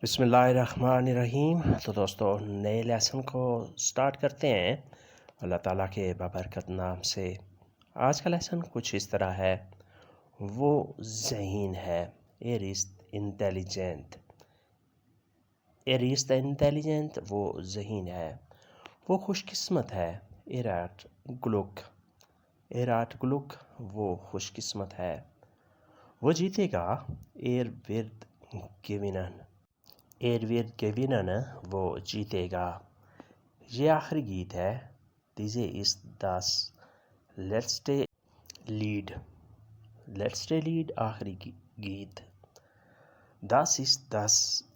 بسم اللہ الرحمن الرحیم۔ تو دوستو نئے لیسن کو سٹارٹ کرتے ہیں اللہ تعالیٰ کے بابرکت نام سے۔ آج کا لیسن کچھ اس طرح ہے، وہ ذہین ہے، انٹیلیجنٹ، انٹیلیجنٹ، وہ ذہین ہے، وہ خوش قسمت ہے، گلوک، وہ خوش قسمت ہے، وہ جیتے گا، گیونن، وہ جیتے گا۔ یہ آخری گیت ہے، دیزے اس دس لیٹس ٹے لیڈ، آخری گیت،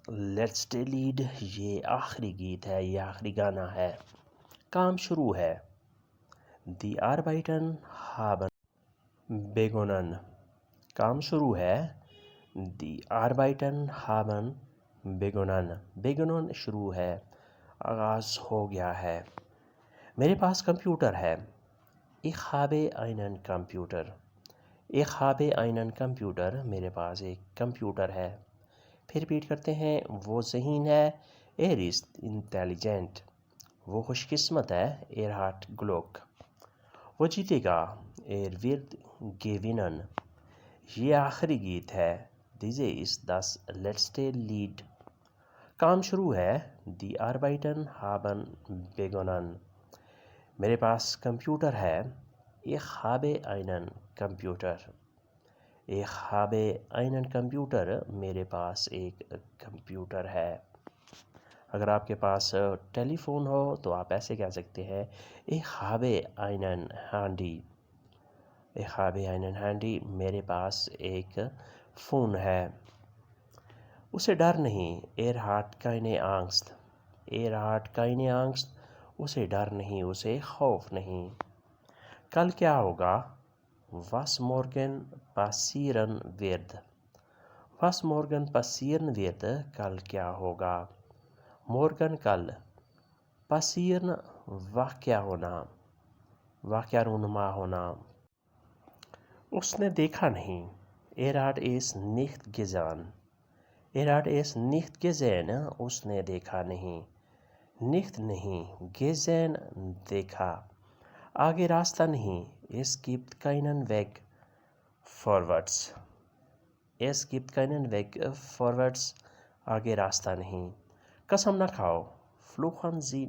لیٹس ٹے لیڈ، یہ آخری گیت ہے، یہ آخری گانا ہے۔ کام شروع ہے، دی آربائٹن ہابن بیگونن، کام شروع ہے، دی آربائٹن ہابن بیگونن شروع ہے، آغاز ہو گیا ہے۔ میرے پاس کمپیوٹر ہے، ich habe einen Computer، میرے پاس ایک کمپیوٹر ہے۔ پھر ریپیٹ کرتے ہیں، وہ ذہین ہے، ist intelligent، وہ خوش قسمت ہے، hat Glück، وہ جیتے گا، wird gewinnen، یہ آخری گیت ہے، diese ist das letzte Lied، کام شروع ہے، die Arbeiten haben begonnen، میرے پاس کمپیوٹر ہے، ich habe einen Computer، میرے پاس ایک کمپیوٹر ہے۔ اگر آپ کے پاس ٹیلی فون ہو تو آپ ایسے کہہ سکتے ہیں، ich habe einen Handy، میرے پاس ایک فون ہے۔ اسے ڈر نہیں، hat keine Angst، اسے ڈر نہیں، اسے خوف نہیں۔ کل کیا ہوگا، was morgen passieren wird، کل کیا ہوگا، morgen کل، passieren واقعہ ہونا، واقعہ رونما ہونا۔ اس نے دیکھا نہیں، hat es nicht gesehen، اس نے دیکھا نہیں، nicht نہیں، gesehen دیکھا۔ آگے راستہ نہیں، es gibt keinen Weg vorwärts، آگے راستہ نہیں۔ قسم نہ کھاؤ، fluchen Sie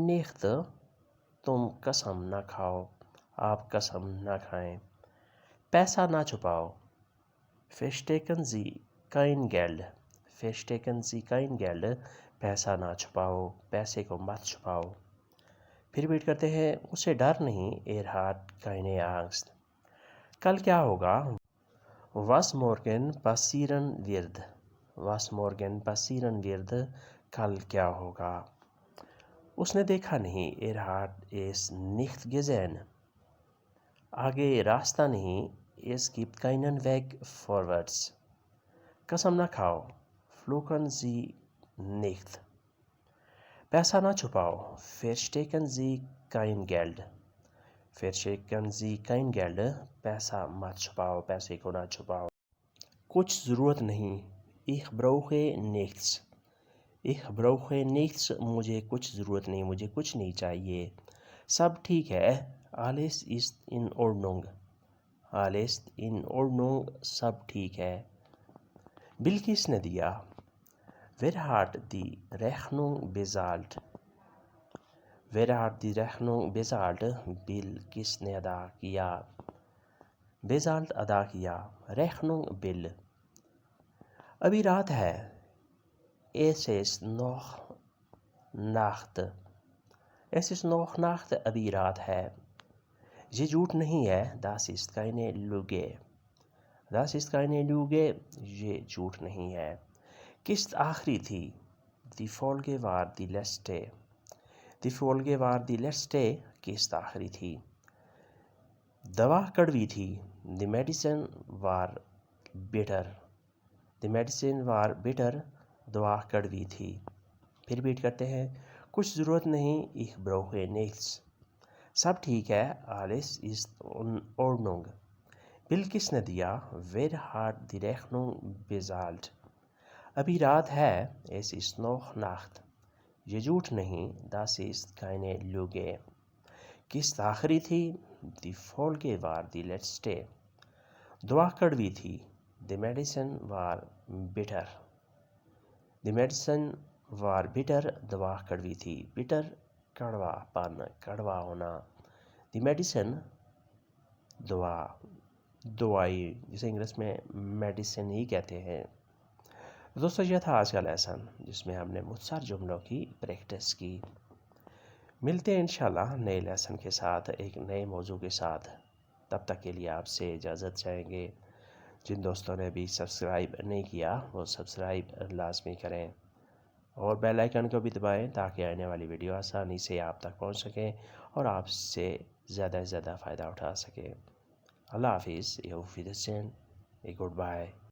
nicht، تم قسم نہ کھاؤ، آپ قسم نہ کھائیں۔ پیسہ نہ چھپاؤ، verstecken Sie kein Geld، پیسہ نہ چھپاؤ، پیسے کو مت چھپاؤ۔ پھر ریپیٹ کرتے ہیں، اسے ڈر نہیں، hat keine Angst۔ کل کیا ہوگا، was morgen passieren wird، کل کیا ہوگا۔ اس نے دیکھا نہیں، hat es nicht gesehen۔ آگے راستہ نہیں، es gibt keinen Weg vorwärts۔ قسم نہ کھاؤ، fluchen Sie nicht۔ پیسہ نہ چھپاؤ، verstecken Sie kein Geld، پیسہ مت چھپاؤ، پیسے کو نہ چھپاؤ۔ کچھ ضرورت نہیں، ich brauche nichts، مجھے کچھ ضرورت نہیں، مجھے کچھ نہیں چاہیے۔ سب ٹھیک ہے، alles ist in Ordnung، سب ٹھیک ہے۔ بل کس نے دیا، wer hat die Rechnung bezahlt، بل کس نے ادا کیا، bezahlt ادا کیا، Rechnung بل۔ ابھی رات ہے، es ist noch Nacht، ابھی رات ہے۔ یہ جھوٹ نہیں ہے، das ist keine Lüge، یہ جھوٹ نہیں ہے۔ قسط آخری تھی، die Folge war die letzte، قسط آخری تھی۔ دوا کڑوی تھی، the medicine war bitter، دوا کڑوی تھی۔ پھر ریپیٹ کرتے ہیں، کچھ ضرورت نہیں، ich brauche nichts، سب ٹھیک ہے، alles ist in Ordnung۔ بل کس نے دیا، wer hat die Rechnung bezahlt، ابھی رات ہے es ist noch Nacht. یہ جھوٹ نہیں, das ist keine Lüge. قسط آخری تھی, die Folge war die letzte. دوا کڑوی تھی, the medicine war bitter. the medicine war bitter, دوا کڑوی تھی. bitter کڑوا پن, کڑوا ہونا. the medicine دوائی جسے انگلش میں میڈیسن ہی کہتے ہیں. دوستو یہ تھا آج کا لیسن جس میں ہم نے مختصر جملوں کی پریکٹس کی. ملتے ہیں انشاءاللہ نئے لیسن کے ساتھ, ایک نئے موضوع کے ساتھ. تب تک کے لیے آپ سے اجازت چاہیں گے. جن دوستوں نے ابھی سبسکرائب نہیں کیا وہ سبسکرائب لازمی کریں اور بیل آئیکن کو بھی دبائیں تاکہ آنے والی ویڈیو آسانی سے آپ تک پہنچ سکیں اور آپ سے زیادہ سے زیادہ فائدہ اٹھا سکیں. اللہ حافظ. یہ گڈ بائے.